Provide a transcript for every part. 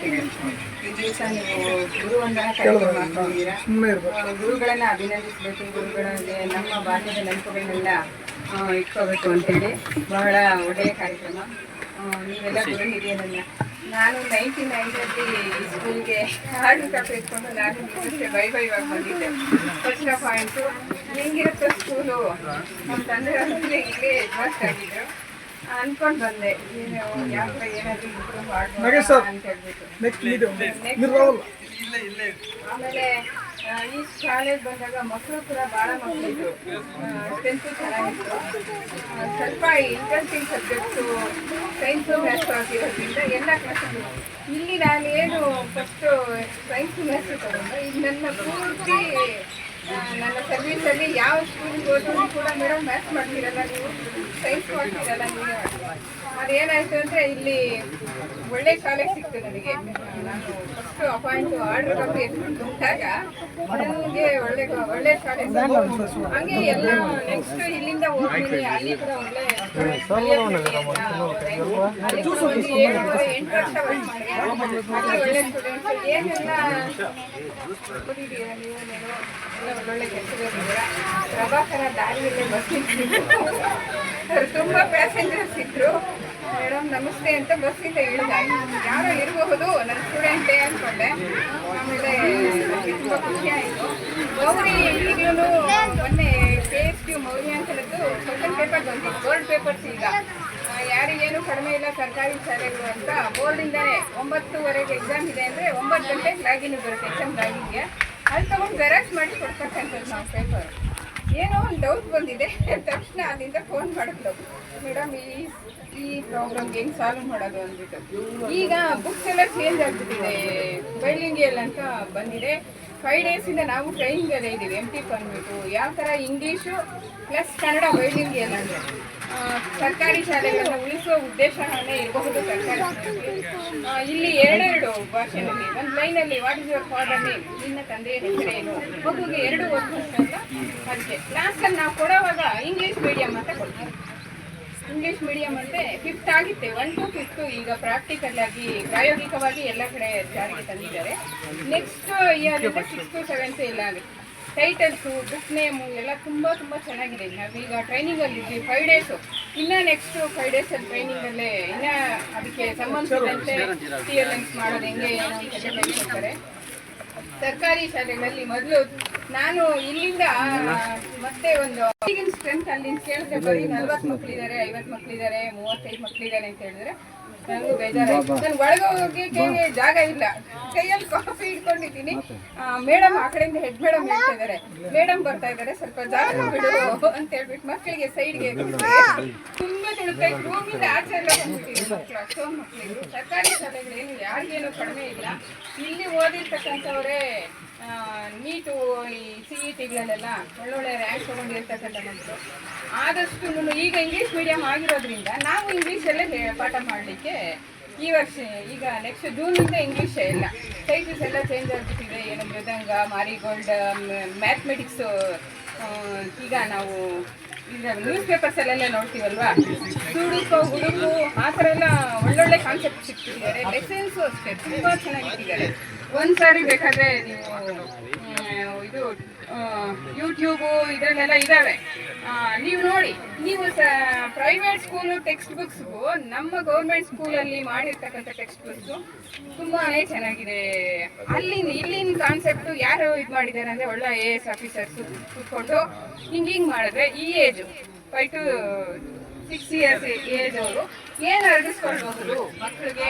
ವಿದ್ಯಾರ್ಥಿಗಳು, ಈ ದಿವಸ ನೀವು ಗುರುವಂದನಾ ಕಾರ್ಯಕ್ರಮ ಮಾಡ್ಕೊಂಡಿದ್ದೀರಾ. ಗುರುಗಳನ್ನ ಅಭಿನಂದಿಸಬೇಕು. ಗುರುಗಳಿಗೆ ನಮ್ಮ ಬಾಲ್ಯದ ನೆನಪುಗಳನ್ನೆಲ್ಲ ಇಟ್ಕೋಬೇಕು ಅಂತೇಳಿ ಬಹಳ ಒಳ್ಳೆಯ ಕಾರ್ಯಕ್ರಮ. ನೀವೆಲ್ಲ ಗುರು ಹಿರಿಯರನ್ನ. ನಾನು 1990 ಸ್ಕೂಲ್ಗೆ ಹಾಡು ಕಾಪಿ ಇಟ್ಕೊಂಡು ನಾನು ಇವಾಗ ಬಂದಿದ್ದೆ. ಫಸ್ಟ್ ಪಾಯಿಂಟು ಹೆಂಗಿರುತ್ತೆ ಸ್ಕೂಲು, ನಮ್ಮ ತಂದೆ ಇಲ್ಲೇ ಎಡ್ವಾನ್ಸ್ ಆಗಿದ್ರು. ಅನ್ಕೊಂಡು ಬಂದೆ ಯಾವ ಏನಾದರೂ ಇಂಪ್ರೂವ್ ಮಾಡ್ಬೋದು ಅಂತ ಹೇಳ್ಬಿಟ್ಟು. ಆಮೇಲೆ ಈ ಶಾಲೆಗೆ ಬಂದಾಗ ಮಕ್ಕಳು ಕೂಡ ಭಾಳ ಮಕ್ಕಳಿದ್ರು, ಸ್ಟ್ರೆಂತು ಚೆನ್ನಾಗಿತ್ತು. ಸ್ವಲ್ಪ ಇಂಟ್ರೆಸ್ಟಿಂಗ್ ಸಬ್ಜೆಕ್ಟು ಸೈನ್ಸು ಮ್ಯಾಥ್ಸು ಆಗಿರೋದ್ರಿಂದ ಎಲ್ಲ ಕ್ಲಾಸು ಇಲ್ಲಿ ನಾನೇನು ಫಸ್ಟು ಸೈನ್ಸು ಮ್ಯಾಥ್ಸು ತಗೊಂಡು ಈಗ ನನ್ನ ಪೂರ್ತಿ ನನ್ನ ಸರ್ವೀಸಲ್ಲಿ ಯಾವ ಸ್ಕೂಲ್ಗೆ ಹೋದ್ರೂ ಕೂಡ ಮೇಡಮ್ ಮ್ಯಾಥ್ಸ್ ಮಾಡ್ತಿರಲ್ಲ ನೀವು, ಸೈನ್ಸ್ ಮಾಡ್ತಿರಲ್ಲ ನೀವು. ಅದೇನಾಯಿತು ಅಂದರೆ ಇಲ್ಲಿ ಒಳ್ಳೆ ಕಾಲೇಜ್ ಸಿಕ್ತು ನನಗೆ. ನಾನು ಫಸ್ಟು ಅಪಾಯಿಂಟ್ ಆರ್ಡರ್ ಕಾಪಿ ಎತ್ಕೊಂಡು ಬಂದಾಗ ನನಗೆ ಒಳ್ಳೆ ಕಾಲೇಜ್. ಹಂಗೆ ಎಲ್ಲ ನೆಕ್ಸ್ಟ್ ಇಲ್ಲಿಂದ ಹೋಗ್ತೀನಿ, ಅಲ್ಲಿ ಕೂಡ ಒಳ್ಳೆ 8 ವರ್ಷ ವರ್ಕ್ ಮಾಡಿ ಅಲ್ಲಿ ಒಳ್ಳೆ ಸ್ಟೂಡೆಂಟ್ಸ್ ಏನೆಲ್ಲ ಓದಿದ್ದೀರಾ ನೀವು, ಎಲ್ಲ ಒಳ್ಳೊಳ್ಳೆ ಕೆಲಸಗಳಿದ್ದೀರಾ. ಪ್ರಭಾಕರ ದಾರಿಯಲ್ಲೇ ಬಸ್ ಇಟ್ಟಿದ್ರು, ತುಂಬ ಪ್ಯಾಸೆಂಜರ್ಸ್ ಇದ್ರು. ಮೇಡಮ್ ನಮಸ್ತೆ ಅಂತ ಬಸ್ಸಿಂದ ಇಳಿದ, ಯಾರೋ ಇರಬಹುದು ನನ್ನ ಸ್ಟೂಡೆಂಟೇ ಅಂದ್ಕೊಂಡೆ. ಆಮೇಲೆ ತುಂಬ ಖುಷಿ ಆಯಿತು. ಗೌರಿ ಈಗಲೂ ಮೊನ್ನೆ KSQ ಮೌಲ್ಯಾಂಕನದ್ದು ಕ್ವಶನ್ ಪೇಪರ್ ಬಂದಿತ್ತು, ಬೋರ್ಡ್ ಪೇಪರ್ಸ್. ಈಗ ಯಾರಿಗೇನು ಕಡಿಮೆ ಇಲ್ಲ ಸರ್ಕಾರಿ ಶಾಲೆಗಳು ಅಂತ ಬೋರ್ಡಿಂದನೇ 9:30 ಎಕ್ಸಾಮ್ ಇದೆ ಅಂದರೆ 9 ಗಂಟೆಗೆ ಲಾಗಿನ್ ಬರುತ್ತೆ ಎಕ್ಸಾಮ್ ಲಾಗಿನ್ಗೆ. ಅಲ್ಲಿ ತಗೊಂಡು ಜೆರಾಕ್ಸ್ ಮಾಡಿ ಕೊಡ್ತಕ್ಕಂಥದ್ದು ನಾವು ಪೇಪರ್. ಏನೋ ಒಂದು ಡೌಟ್ ಬಂದಿದೆ ತಕ್ಷಣ ಅಲ್ಲಿಂದ ಫೋನ್ ಮಾಡಿದ್ರು, ಮೇಡಮ್ ಈ ಪ್ರಾಬ್ಲಮ್ಗೆ ಹೆಂಗೆ ಸಾಲ್ವ್ ಮಾಡೋದು ಅಂದ್ಬಿಟ್ಟು. ಈಗ ಬುಕ್ಸ್ ಎಲ್ಲ ಚೇಂಜ್ ಆಗಿಬಿಟ್ಟಿದೆ, ಬೈಲಿಂಗಿಯಲ್ ಅಂತ ಬಂದಿದೆ. 5 ಡೇಸಿಂದ ನಾವು ಟ್ರೈನಿಂಗಲ್ಲೇ ಇದ್ದೀವಿ. MT ಅಂದ್ಬಿಟ್ಟು ಯಾವ ಥರ ಇಂಗ್ಲೀಷು ಪ್ಲಸ್ ಕನ್ನಡ ಬೈಲಿಂಗಿಯಲ್ ಅಂದರೆ ಸರ್ಕಾರಿ ಶಾಲೆಗಳನ್ನು ಉಳಿಸುವ ಉದ್ದೇಶನೇ ಇರಬಹುದು ಸರ್ಕಾರಿ ಶಾಲೆಯಲ್ಲಿ. ಇಲ್ಲಿ 2 ಭಾಷೆಯಲ್ಲಿ ಒಂದು ಲೈನಲ್ಲಿ what is your father name, ನಿನ್ನ ತಂದೆಯ ಹೆಸರೇನು, ಮಗುಗೆ 2 ಓದ್ಕೊಂಡಲ್ಲ. ಅದಕ್ಕೆ ಕ್ಲಾಸಲ್ಲಿ ನಾವು ಕೊಡುವಾಗ ಇಂಗ್ಲೀಷ್ ಮೀಡಿಯಮ್ ಅಂತ ಕೊಡ್ತೀವಿ. ಇಂಗ್ಲೀಷ್ ಮೀಡಿಯಮ್ ಅಂದರೆ 5th ಆಗಿತ್ತೆ, 1 to 5th ಈಗ ಪ್ರಾಕ್ಟಿಕಲ್ ಆಗಿ ಪ್ರಾಯೋಗಿಕವಾಗಿ ಎಲ್ಲ ಕಡೆ ಜಾರಿಗೆ ತಂದಿದ್ದಾರೆ. ನೆಕ್ಸ್ಟ್ ಇಯರಿಂದ 6th to 7th ಎಲ್ಲ ಆಗುತ್ತೆ. ಟೈಟಲ್ಸು, ಬುಕ್ ನೇಮು ಎಲ್ಲ ತುಂಬ ಚೆನ್ನಾಗಿದೆ. ನಾವೀಗ ಟ್ರೈನಿಂಗಲ್ಲಿ ಇದ್ವಿ 5 ಡೇಸು. ಇನ್ನೂ ನೆಕ್ಸ್ಟ್ 5 ಡೇಸಲ್ಲಿ ಟ್ರೈನಿಂಗಲ್ಲೇ ಇನ್ನೂ ಅದಕ್ಕೆ ಸಂಬಂಧಿಸಿದಂತೆ TLMs ಮಾಡೋದು ಹೆಂಗೆ ಏನೋ ಅಂತ ಹೇಳ್ತಾರೆ. ಸರ್ಕಾರಿ ಶಾಲೆಗಳಲ್ಲಿ ಮೊದಲು ನಾನು ಇಲ್ಲಿಂದ ಮತ್ತೆ ಒಂದು ಈಗಿನ ಸ್ಟ್ರೆಂತ್ ಅಲ್ಲಿ ಕೇಳಿದ್ರೆ ಬರೀ 40 ಮಕ್ಕಳಿದ್ದಾರೆ, 50 ಮಕ್ಕಳಿದ್ದಾರೆ, 35 ಮಕ್ಕಳಿದ್ದಾರೆ ಅಂತ ಹೇಳಿದ್ರೆ ನನಗೂ ಬೇಜಾರಾಯಿತು. ನಾನು ಒಳಗೆ ಹೋಗೋಕ್ಕೆ ಜಾಗ ಇಲ್ಲ, ಕೈಯಲ್ಲಿ ಕಾಫಿ ಇಟ್ಕೊಂಡಿದ್ದೀನಿ. ಮೇಡಮ್ ಆ ಕಡೆಯಿಂದ ಹೆಡ್ ಮೇಡಮ್ ಹೇಳ್ತಾ ಇದ್ದಾರೆ, ಮೇಡಮ್ ಬರ್ತಾ ಇದ್ದಾರೆ ಸ್ವಲ್ಪ ಜಾಗ ಬಿಡು ಅಂತ ಹೇಳ್ಬಿಟ್ಟು ಮಕ್ಕಳಿಗೆ ಸೈಡ್ಗೆ ತುಂಬ ತುಳುತ್ತಾ ಇತ್ತು. ರೂಮಿಂದ ಆಚೆ ಎಲ್ಲ ಬಂದ್ಬಿಟ್ಟಿದ್ರು ಮಕ್ಕಳು, ಅಷ್ಟೊಂದು ಮಕ್ಕಳಿದ್ರು. ಸರ್ಕಾರಿ ಶಾಲೆಗಳೇನು ಯಾರಿಗೇನು ಕಡಿಮೆ ಇಲ್ಲ. ಇಲ್ಲಿ ಓದಿರ್ತಕ್ಕಂಥವರೇ ನೀಟು ಈ CETಗಳಲ್ಲೆಲ್ಲ ಒಳ್ಳೊಳ್ಳೆ ರ್ಯಾಂಕ್ ತೊಗೊಂಡಿರ್ತಕ್ಕಂಥ ಮಕ್ಕಳು. ಆದಷ್ಟು ಈಗ ಇಂಗ್ಲೀಷ್ ಮೀಡಿಯಮ್ ಆಗಿರೋದ್ರಿಂದ ನಾವು ಇಂಗ್ಲೀಷಲ್ಲೇ ಪಾಠ ಮಾಡಲಿಕ್ಕೆ ಈ ವರ್ಷ ಈಗ ನೆಕ್ಸ್ಟ್ ಜೂನಿಂದ ಇಂಗ್ಲೀಷೇ ಇಲ್ಲ. ಟೈಟಲ್ಸ್ ಎಲ್ಲ ಚೇಂಜ್ ಆಗಿಬಿಟ್ಟಿದೆ. ಏನು ಮೃದಂಗ, ಮಾರಿಗೋಲ್ಡ್, ಮ್ಯಾಥಮೆಟಿಕ್ಸು. ಈಗ ನಾವು ಈಗ ನ್ಯೂಸ್ ಪೇಪರ್ಸಲ್ಲೆಲ್ಲ ನೋಡ್ತೀವಲ್ವಾ, ಸುಡುಕು ಹುಡುಕು ಆ ಥರ ಎಲ್ಲ ಒಳ್ಳೊಳ್ಳೆ ಕಾನ್ಸೆಪ್ಟ್ ಸಿಗ್ತಿದ್ದಾರೆ. ಲೆಸನ್ಸು ಅಷ್ಟೇ ತುಂಬ ಚೆನ್ನಾಗಿಟ್ಟಿದ್ದಾರೆ. ಒಂದು ಸಾರಿ ಬೇಕಾದರೆ ನೀವು ಇದು ಯೂಟ್ಯೂಬು ಇದರಲ್ಲೆಲ್ಲ ಇದ್ದಾವೆ, ನೀವು ನೋಡಿ. ನೀವು ಪ್ರೈವೇಟ್ ಸ್ಕೂಲು ಟೆಕ್ಸ್ಟ್ ಬುಕ್ಸ್ಗೂ ನಮ್ಮ ಗೌರ್ಮೆಂಟ್ ಸ್ಕೂಲಲ್ಲಿ ಮಾಡಿರ್ತಕ್ಕಂಥ ಟೆಕ್ಸ್ಟ್ ಬುಕ್ಸು ತುಂಬಾ ಚೆನ್ನಾಗಿದೆ. ಇಲ್ಲಿನ ಕಾನ್ಸೆಪ್ಟು ಯಾರು ಇದು ಮಾಡಿದ್ದಾರೆ ಅಂದರೆ ಒಳ್ಳೆ AS ಆಫೀಸರ್ಸು ಕೂತ್ಕೊಂಡು ಹಿಂಗೆ ಮಾಡಿದ್ರೆ ಈ ಏಜು 5 to 6 years ಏಜ್ ಅವರು ಏನು ಅರ್ಗಿಸ್ಕೊಳ್ಬಹುದು, ಮಕ್ಕಳಿಗೆ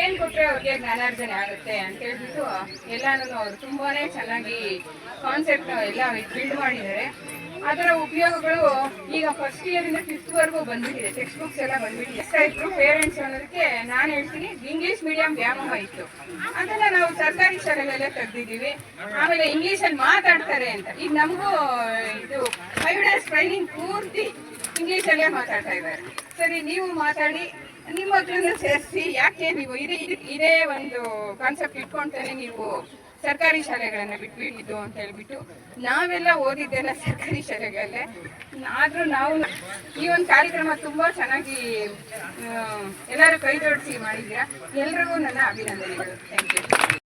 ಏನು ಕೊಟ್ಟರೆ ಅವ್ರಿಗೆ ಜ್ಞಾನಾರ್ಜನೆ ಆಗುತ್ತೆ ಅಂತ ಹೇಳ್ಬಿಟ್ಟು ಎಲ್ಲನೂ ಅವರು ತುಂಬಾ ಚೆನ್ನಾಗಿ ಕಾನ್ಸೆಪ್ಟ್ ಎಲ್ಲ ಬಿಲ್ಡ್ ಮಾಡಿದ್ದಾರೆ. ಅದರ ಉಪಯೋಗಗಳು ಈಗ ಫಸ್ಟ್ ಇಯರಿಂದ 5th ವರೆಗೂ ಬಂದ್ಬಿಟ್ಟಿದೆ. ಟೆಕ್ಸ್ಟ್ ಬುಕ್ಸ್ ಎಲ್ಲ ಬಂದ್ಬಿಟ್ಟಿದೆ. ಎಷ್ಟಾಯ್ತು ಪೇರೆಂಟ್ಸ್ ಅನ್ನೋದಕ್ಕೆ ನಾನು ಹೇಳ್ತೀನಿ, ಇಂಗ್ಲೀಷ್ ಮೀಡಿಯಂ ವ್ಯಾಮೋಹ ಇತ್ತು, ಅದನ್ನ ನಾವು ಸರ್ಕಾರಿ ಶಾಲೆಗಳಲ್ಲೇ ತೆಗೆದಿದ್ದೀವಿ. ಆಮೇಲೆ ಇಂಗ್ಲೀಷಲ್ಲಿ ಮಾತಾಡ್ತಾರೆ ಅಂತ ಈಗ ನಮಗೂ ಇದು 5 days ಟ್ರೈನಿಂಗ್ ಪೂರ್ತಿ ಇಂಗ್ಲೀಷಲ್ಲೇ ಮಾತಾಡ್ತಾ ಇದ್ದಾರೆ. ಸರಿ, ನೀವು ಮಾತಾಡಿ, ನಿಮ್ಮ ಮಕ್ಕಳನ್ನ ಸೇರಿಸಿ. ಯಾಕೆ ನೀವು ಇದೇ ಒಂದು ಕಾನ್ಸೆಪ್ಟ್ ಇಟ್ಕೊಂತಾನೆ ನೀವು ಸರ್ಕಾರಿ ಶಾಲೆಗಳನ್ನು ಬಿಟ್ಬಿಟ್ಟಿದ್ದು ಅಂತ ಹೇಳ್ಬಿಟ್ಟು. ನಾವೆಲ್ಲ ಓದಿದ್ದೆಲ್ಲ ಸರ್ಕಾರಿ ಶಾಲೆಗಳಲ್ಲೇ, ಆದರೂ ನಾವು ಈ ಒಂದು ಕಾರ್ಯಕ್ರಮ ತುಂಬ ಚೆನ್ನಾಗಿ ಎಲ್ಲರೂ ಕೈ ಜೋಡಿಸಿ ಮಾಡಿದ್ದೀರಾ. ಎಲ್ರಿಗೂ ನನ್ನ ಅಭಿನಂದನೆಗಳು. Thank you.